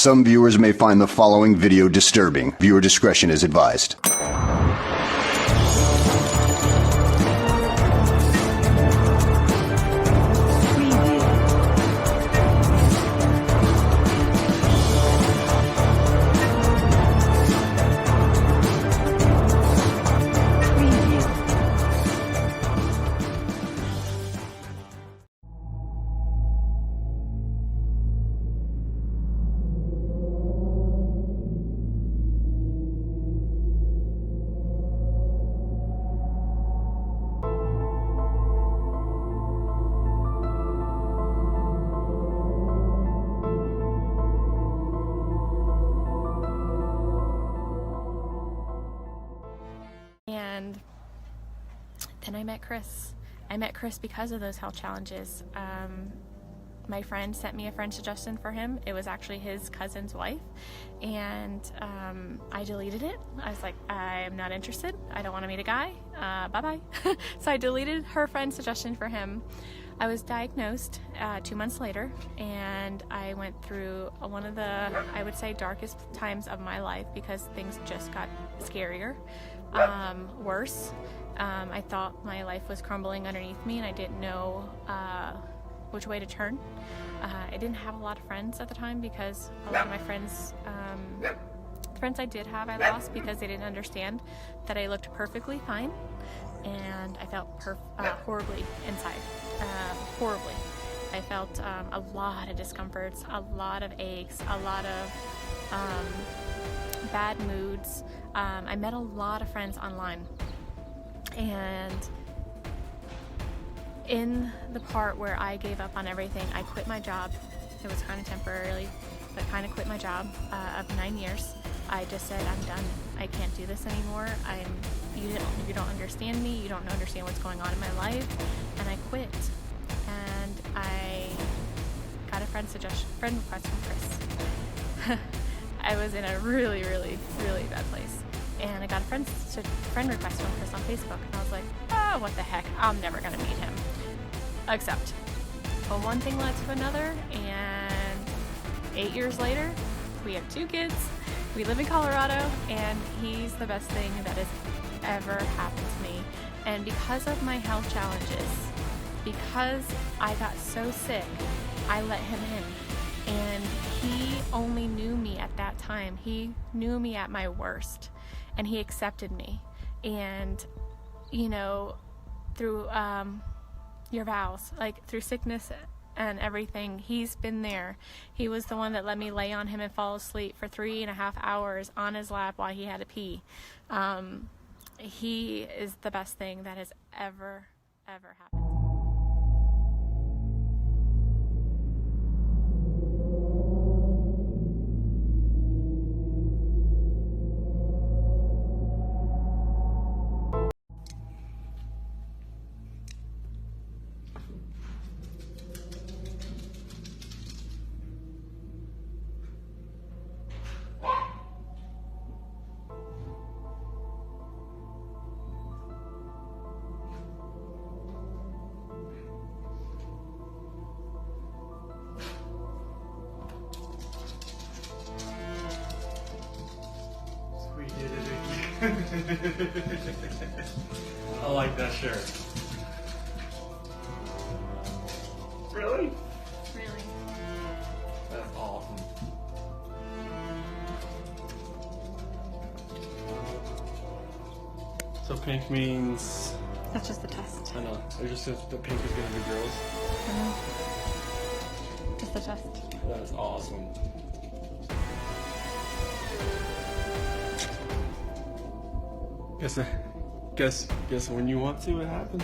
Some viewers may find the following video disturbing. Viewer discretion is advised. And then I met Chris. I met Chris because of those health challenges. My friend sent me a friend suggestion for him. It was actually his cousin's wife, and I deleted it. I was like, I'm not interested. I don't want to meet a guy. Bye-bye. So I deleted her friend suggestion for him. I was diagnosed 2 months later, and I went through one of the, I would say, darkest times of my life because things just got scarier, worse. I thought my life was crumbling underneath me, and I didn't know which way to turn. I didn't have a lot of friends at the time because a lot of my friends, the friends I did have, I lost because they didn't understand that I looked perfectly fine, and I felt horribly inside. Horribly. I felt a lot of discomforts, a lot of aches, a lot of bad moods. I met a lot of friends online, and in the part where I gave up on everything, I quit my job. It was kind of temporarily, but kind of quit my job of 9 years. I just said, I'm done. I can't do this anymore. You don't understand me. You don't understand what's going on in my life. And I quit. And I got a friend request from Chris. I was in a really, really, really bad place. And I got a friend request from Chris on Facebook. And I was like, oh, what the heck? I'm never going to meet him. Except, well, one thing led to another. And 8 years later, we have 2 kids. We live in Colorado, and he's the best thing that has ever happened to me. And because of my health challenges, because I got so sick, I let him in. And he only knew me at that time. He knew me at my worst, and he accepted me. And, you know, through your vows, like through sickness and everything, he's been there. He was the one that let me lay on him and fall asleep for 3.5 hours on his lap while he had to pee. He is the best thing that has ever happened. I like that shirt. Really? Really. That's awesome. So pink means... That's just the test. I know. It just says the pink is gonna be girls. I know. Just the test. That's awesome. Guess when you want to, it happens.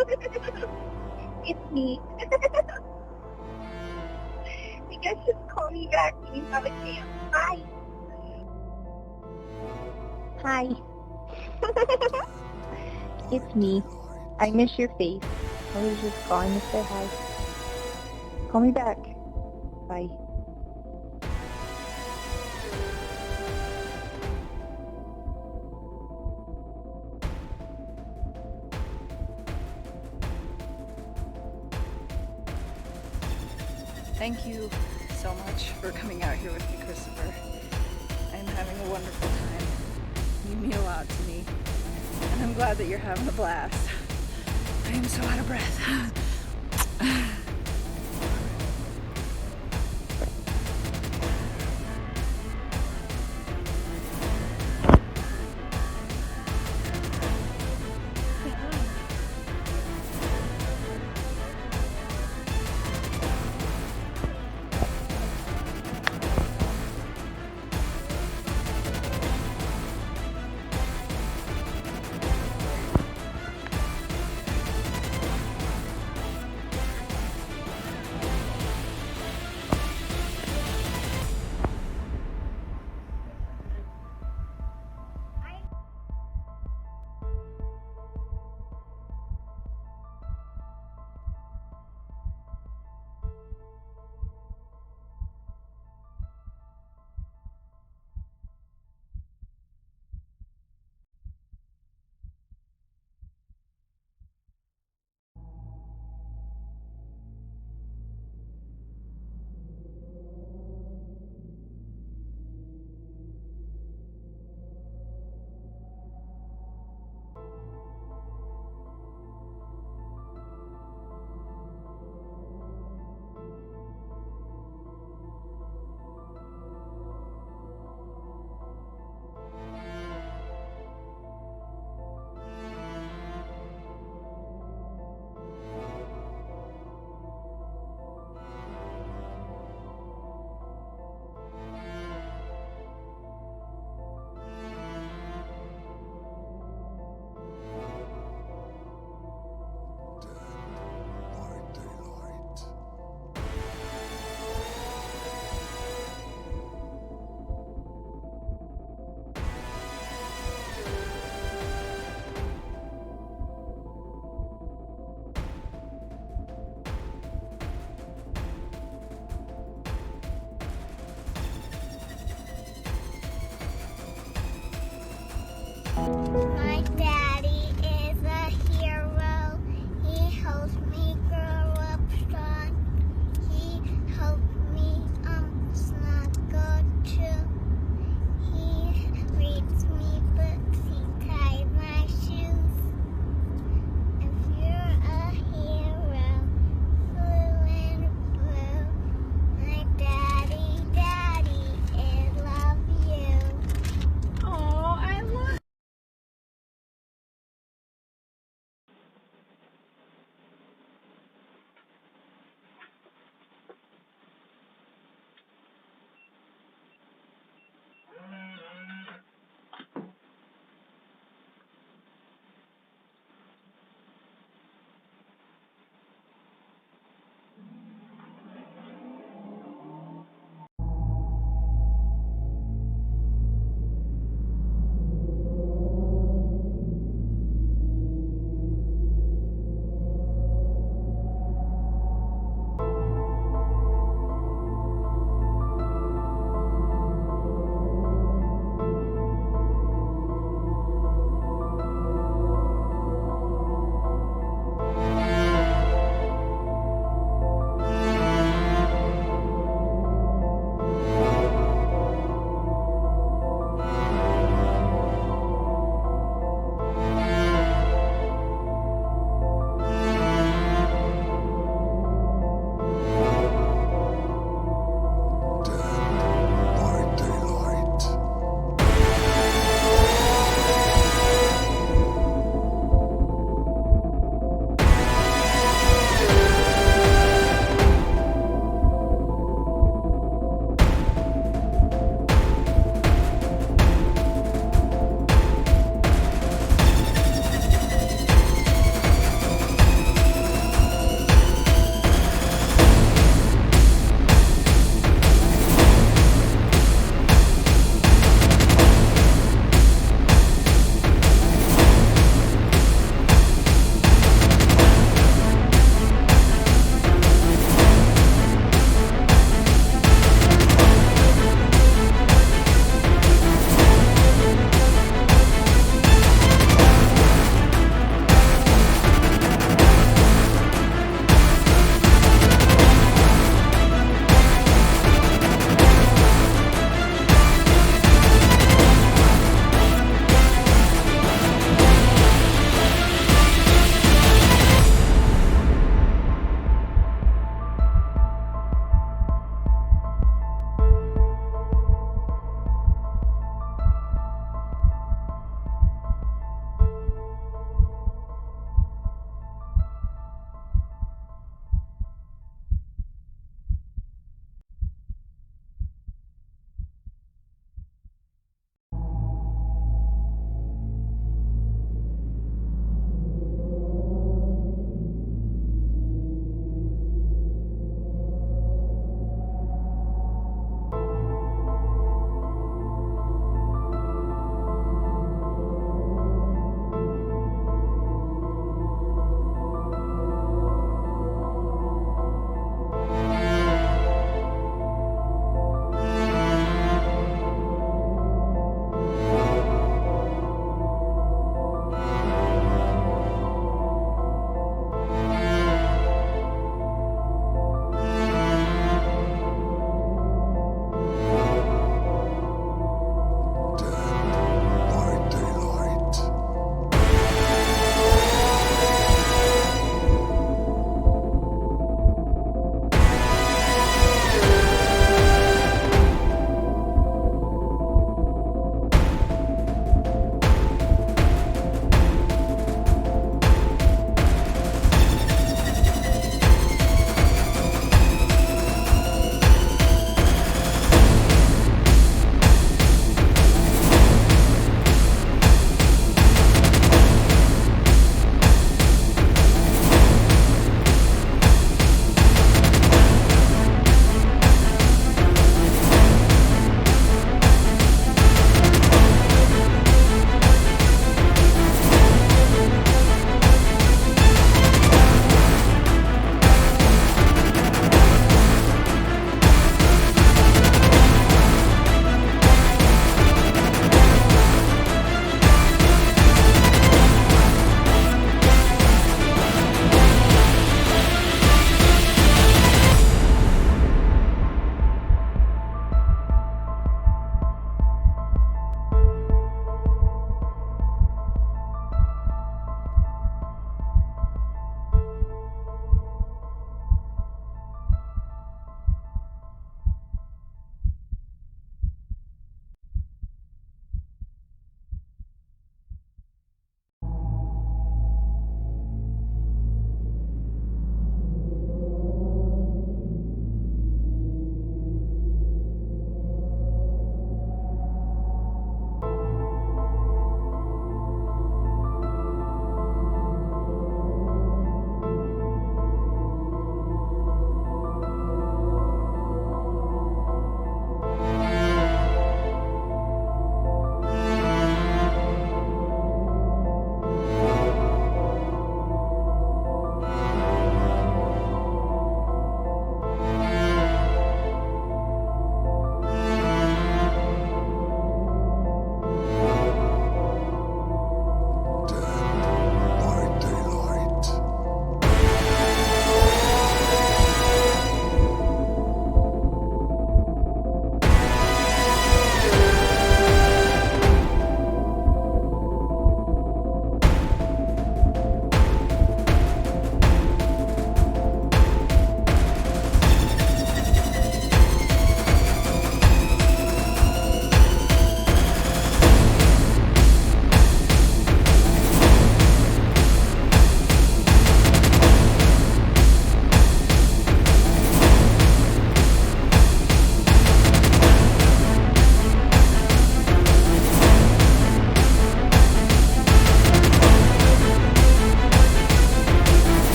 It's me. You guys just call me back when you have a chance. Bye. Hi. It's me. I miss your face. I was just calling to say hi. Call me back. Bye. Thank you so much for coming out here with me, Christopher. I'm having a wonderful time. You mean a lot to me. And I'm glad that you're having a blast. I am so out of breath.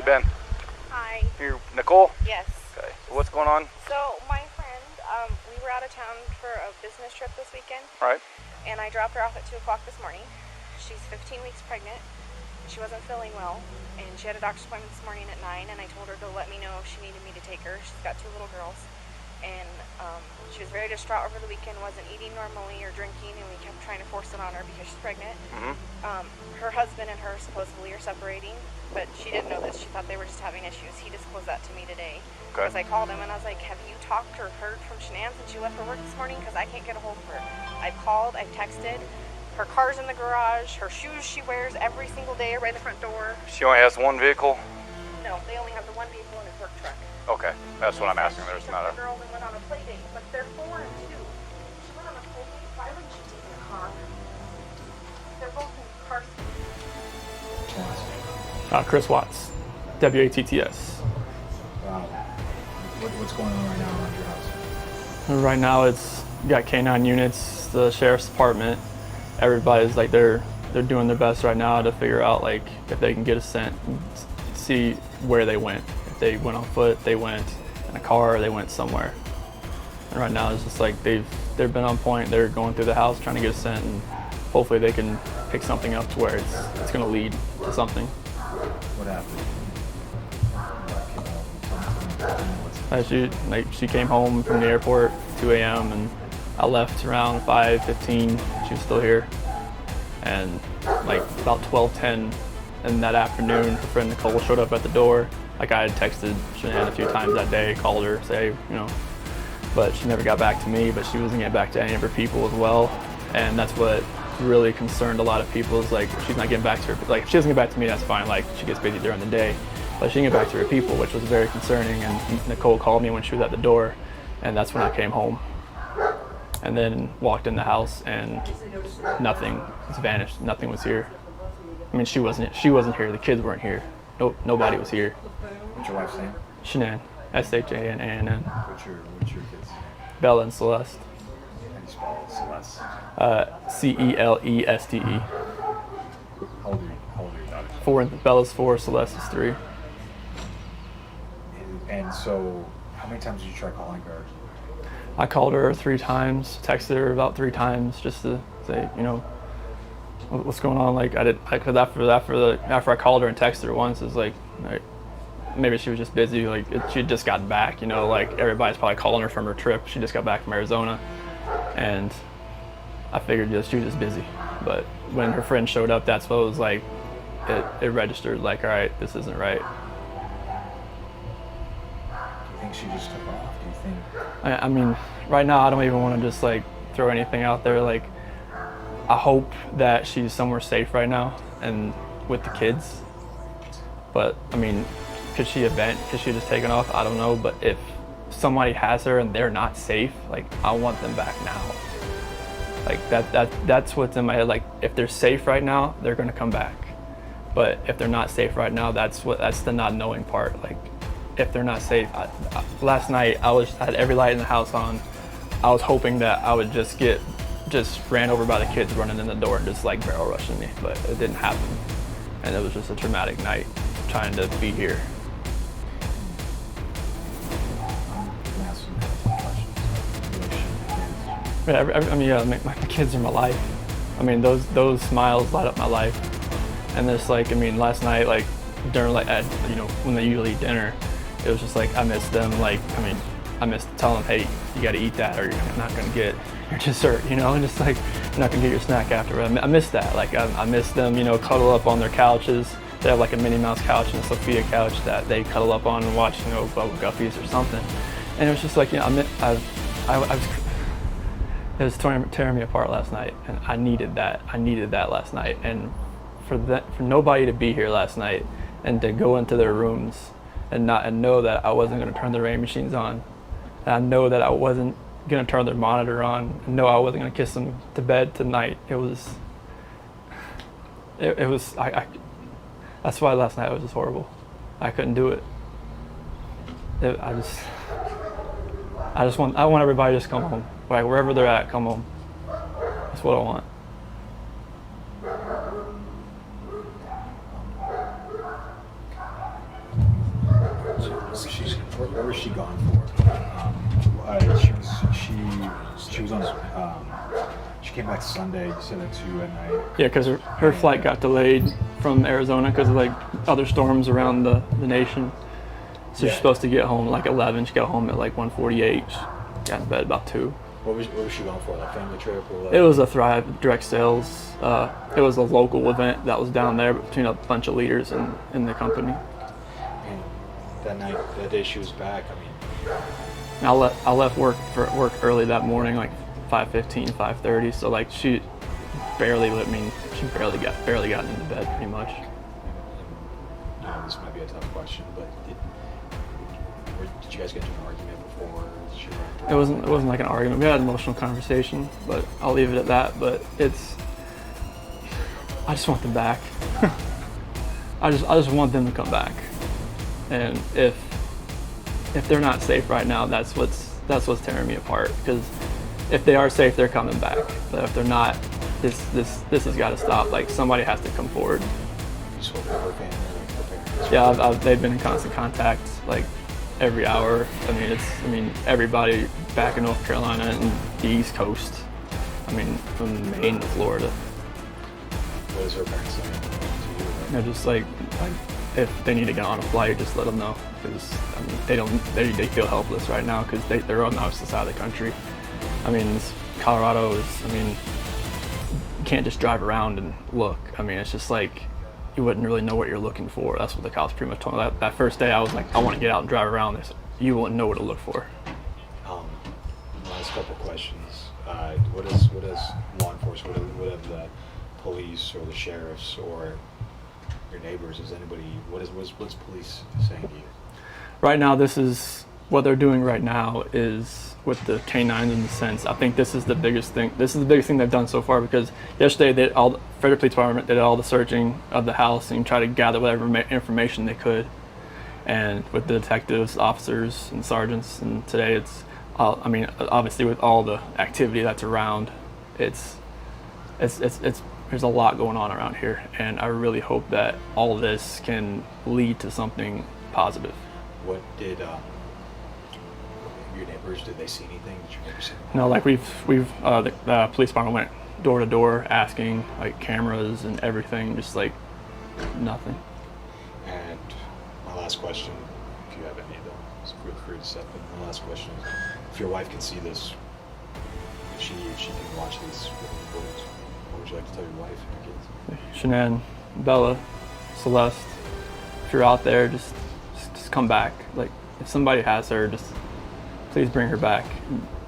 Ben. Hi. You, Nicole? Yes. Okay. What's going on? So my friend, we were out of town for a business trip this weekend. All right. And I dropped her off at 2 o'clock this morning. She's 15 weeks pregnant. She wasn't feeling well, and she had a doctor's appointment this morning at 9, and I told her to let me know if she needed me to take her. She's got 2 little girls. And she was very distraught over the weekend, wasn't eating normally or drinking, and we kept trying to force it on her because she's pregnant. Her husband and her supposedly are separating, but she didn't know this. She thought they were just having issues. He disclosed that to me today. Okay. Because I called him and I was like, have you talked or heard from Shanann since she left for work this morning? Because I can't get a hold of her. I've called, I've texted. Her car's in the garage. Her shoes she wears every single day are right in the front door. She only has one vehicle? No, they only have the one vehicle in his work truck. Okay. That's what I'm asking. There's She not took the a... girls and went on a play date, but they're 4 and 2. She went on a play date. Why wouldn't she take the car? They're both in car seats. Chris Watts, WATTS. Wow. What's going on right now around your house? Right now it's you got K9 units, the sheriff's department. Everybody's like they're doing their best right now to figure out like if they can get a scent, and see where they went. If they went on foot, they went in a car, they went somewhere. And right now it's just like they've been on point. They're going through the house trying to get a scent, and hopefully they can pick something up to where it's going to lead to something. What happened? She came home from the airport 2 a.m. and I left around 5:15. She was still here, and like about 12:10 in that afternoon, her friend Nicole showed up at the door. Like I had texted Shanann a few times that day, called her, say but she never got back to me. But she wasn't getting back to any of her people as well, and that's what really concerned a lot of people. Is like she's not getting back to her. Like if she doesn't get back to me, that's fine. Like she gets busy during the day. But she didn't get back to her people, which was very concerning. And Nicole called me when she was at the door, and that's when I came home. And then walked in the house, and nothing was vanished. Nothing was here. I mean, she wasn't here. The kids weren't here. Nope, nobody was here. What's your wife's name? Shanann, SHANANN. What's your kids? Bella and Celeste. How do you spell Celeste? CELESTE. How old are your daughters? 4. Bella's 4. Celeste is 3. And so, how many times did you try calling her? I called her 3 times, texted her about 3 times just to say, what's going on. Like cause after I called her and texted her once, it's like maybe she was just busy. Like she had just gotten back. Like everybody's probably calling her from her trip. She just got back from Arizona, and I figured she was just busy. But when her friend showed up, that's what it was like. It registered. Like, all right, this isn't right. Do you think she just took off? Do you think? I mean, right now I don't even want to just like throw anything out there. Like, I hope that she's somewhere safe right now and with the kids. But I mean, could she event? Could she just taken off? I don't know. But if somebody has her and they're not safe, like I want them back now. Like that's what's in my head. Like if they're safe right now, they're gonna come back. But if they're not safe right now, that's the not knowing part. Like if they're not safe, last night I had every light in the house on. I was hoping that I would just ran over by the kids running in the door and just like barrel rushing me, but it didn't happen. And it was just a traumatic night trying to be here. My kids are my life. I mean, those smiles light up my life. And this, like, I mean, last night, like, during, like, when they usually eat dinner, it was just like, I miss them. Like, I mean, I miss telling them, hey, you got to eat that or you're not going to get your dessert, and just like, you're not going to get your snack after. I miss that. Like, I miss them, cuddle up on their couches. They have like a Minnie Mouse couch and a Sophia couch that they cuddle up on and watch, Bubble Guppies or something. And it was just like, it was tearing me apart last night, and I needed that. I needed that last night, and for nobody to be here last night and to go into their rooms and know that I wasn't going to turn the rain machines on, and I know that I wasn't going to turn their monitor on, and know I wasn't going to kiss them to bed tonight. It was. That's why last night was just horrible. I couldn't do it. I want everybody to just come home. Like wherever they're at, come home. That's what I want. What was she gone for? She was on. She came back Sunday. You said at 2 at night. Yeah, because her flight got delayed from Arizona because of like other storms around the nation. So she's supposed to get home like 11. She got home at like 1:48. She got in bed about 2. What was she going for? Like family trip or? Like? It was a Thrive direct sales. It was a local event that was down there between a bunch of leaders in the company. And that day she was back. I mean, I left work early that morning, like 5:15, 5:30. So like she barely got into bed pretty much. This might be a tough question, but did you guys get into an argument before? It wasn't like an argument. We had an emotional conversation, but I'll leave it at that. But I just want them back. I just want them to come back. And if they're not safe right now, that's what's tearing me apart. Because if they are safe, they're coming back. But if they're not, this has got to stop. Like somebody has to come forward. You spoke to her family, her parents? Yeah, they've been in constant contact, like every hour. I mean, everybody back in North Carolina and the East Coast. I mean, from Maine to Florida. What is her parents saying to you? They're just like if they need to get on a flight, just let them know. Because I mean, they feel helpless right now because they're on the opposite side of the country. I mean, Colorado is. I mean, you can't just drive around and look. I mean, it's just like you wouldn't really know what you're looking for. That's what the cops pretty much told me. That first day, I was like, I want to get out and drive around. They said, you wouldn't know what to look for. Last couple questions. What is law enforcement? What have the police or the sheriffs or your neighbors? What's police saying to you? Right now, this is what they're doing right now is with the canines in the sense. I think this is the biggest thing. This is the biggest thing they've done so far because yesterday the Frederick Police Department did all the searching of the house and tried to gather whatever information they could. And with the detectives, officers, and sergeants, and today it's, I mean, obviously with all the activity that's around, there's a lot going on around here, and I really hope that all this can lead to something positive. What did your neighbors? Did they see anything? Did your neighbors see anything? No, like the police department went door to door asking, like cameras and everything, just like nothing. And my last question, if you have any of them, feel free to step in. My last question is, if your wife can see this, if she can watch this, what would you like to tell your wife and your kids? Shanann, Bella, Celeste, if you're out there, just come back. Like, if somebody has her, just please bring her back.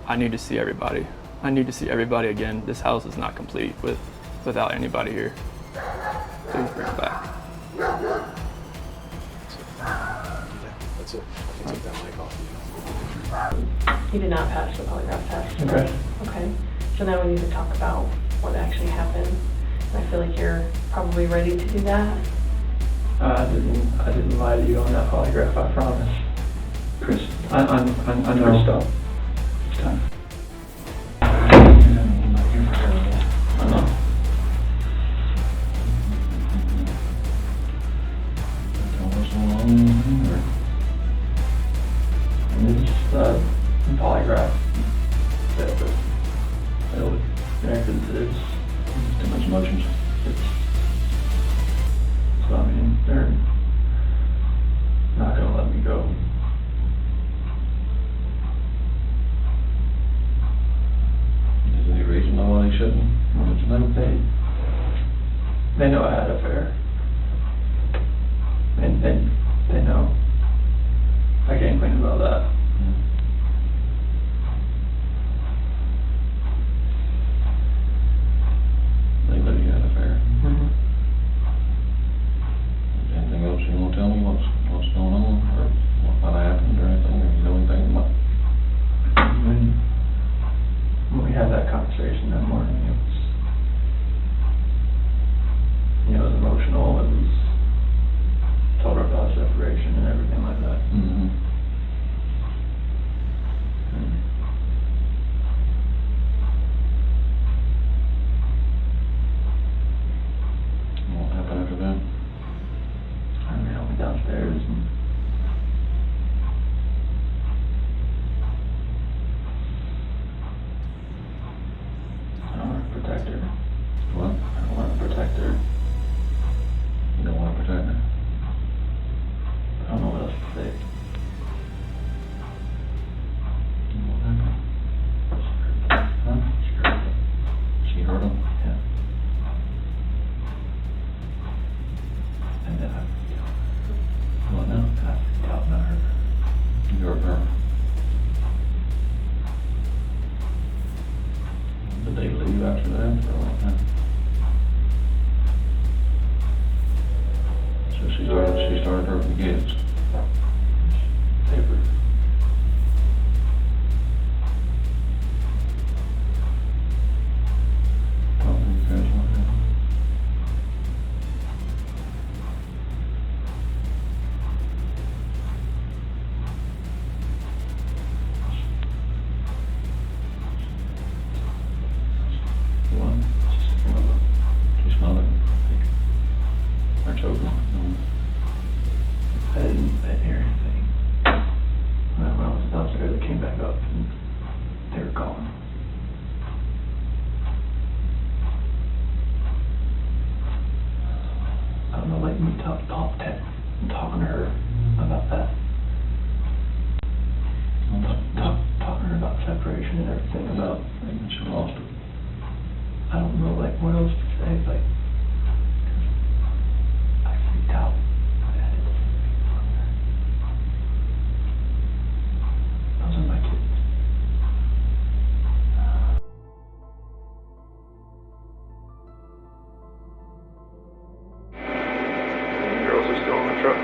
I need to see everybody. I need to see everybody again. This house is not complete without anybody here. Please bring her back. That's it. I can take that mic off you. You did not pass the polygraph test. Okay. Okay. So now we need to talk about what actually happened. And I feel like you're probably ready to do that. I didn't lie to you on that polygraph, I promise. Chris, I know. Chris, stop. It's time. I know. This polygraph failed. There's Too much emotions. So I mean, they're not gonna let me go. Is there any reason why they shouldn't? They know I had an affair. And they know. I can't complain about that. They know you had an affair. Mm-hmm. Anything else you want to tell me? What's going on, or what happened, or anything? Or you know anything about? When we had that conversation that morning, it was emotional. It was told her about separation and everything like that. Mm-hmm. What happened after that? I mean, I went downstairs and she started hurting the kids. Paper. Tell me you guys want to. One, she's smiling. Her toes on. I didn't hear anything. When I was downstairs, they came back up and they were gone. I don't know, like me talking to her about that. Talking to her about separation and everything, about like, when she lost her. I don't know, like, what else to say, like, I freaked out. Those are my kids. The girls are still in the truck.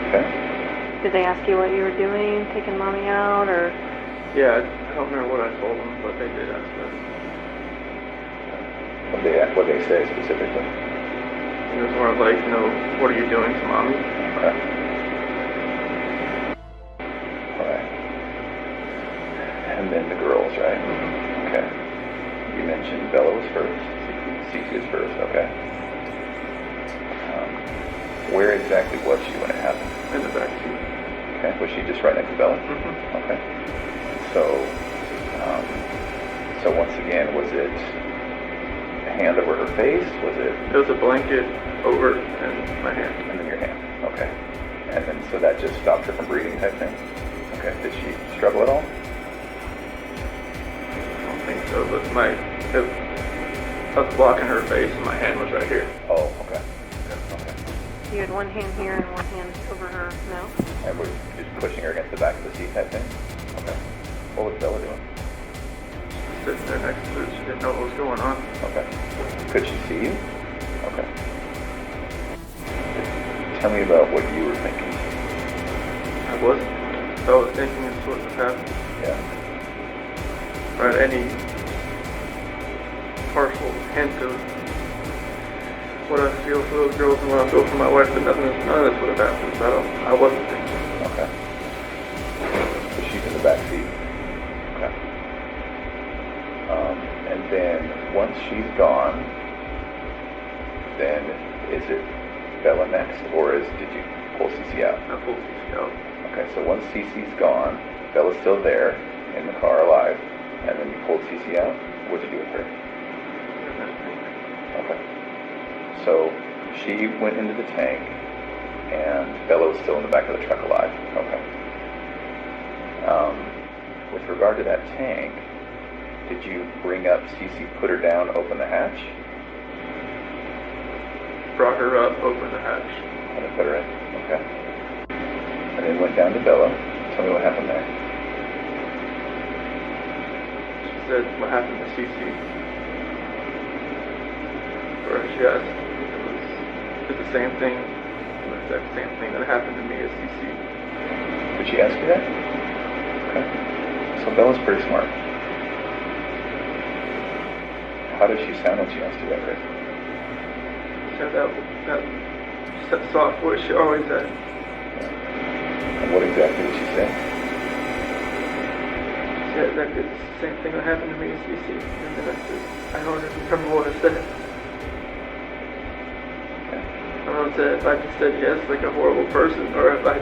Okay. Did they ask you what you were doing, taking mommy out, or? Yeah, I don't remember what I told them, but they did ask that. What they say specifically? It was more of like, you know, what are you doing to mommy? Okay. Alright. And then the girls, right? Okay. You mentioned Bella was first. Cece was first, okay. Where exactly was she when it happened? In the back seat. Okay. Was she just right next to Bella? Mm-hmm. Okay. So once again, was it a hand over her face? Was it? It was a blanket over and my hand. And then your hand. Okay. And then so that just stopped her from breathing type thing? Okay. Did she struggle at all? I don't think so, but I was blocking her face and my hand was right here. Oh, okay. Okay. You had one hand here and one hand over her mouth? And we're just pushing her against the back of the seat type thing? Okay. What was Bella doing? Sitting there next to her, she didn't know what was going on. Okay. Could she see you? Okay. Tell me about what you were thinking. I was thinking it's what was happening. Yeah. Or any partial hint of what I feel for those girls and what I feel for my wife, but none of this would have happened, so I wasn't thinking. Okay. So she's in the back seat. Okay. And then once she's gone, then is it Bella next, or did you pull Cece out? I pulled Cece out. Okay, so once Cece's gone, Bella's still there in the car alive, and then you pulled Cece out. What did you do with her? Okay. So she went into the tank, and Bella was still in the back of the truck alive. Okay. With regard to that tank, did you bring up Cece, put her down, open the hatch? Brought her up, opened the hatch. And then put her in. Okay. And then went down to Bella. Tell me what happened there. She said what happened to Cece. Or she asked if it was the same thing, the exact same thing that happened to me as Cece. Did she ask you that? Okay. So Bella's pretty smart. How did she sound when she asked you that, Chris? She had that soft voice she always had. Yeah. And what exactly did she say? She said that it's the same thing that happened to me as Cece. And then I don't remember what I said. Okay. I don't know if I just said yes, like a horrible person, or if I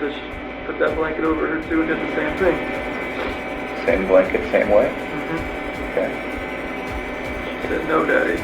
just put that blanket over her too and did the same thing. Same blanket, same way? Mm-hmm. Okay. She said, no, Daddy.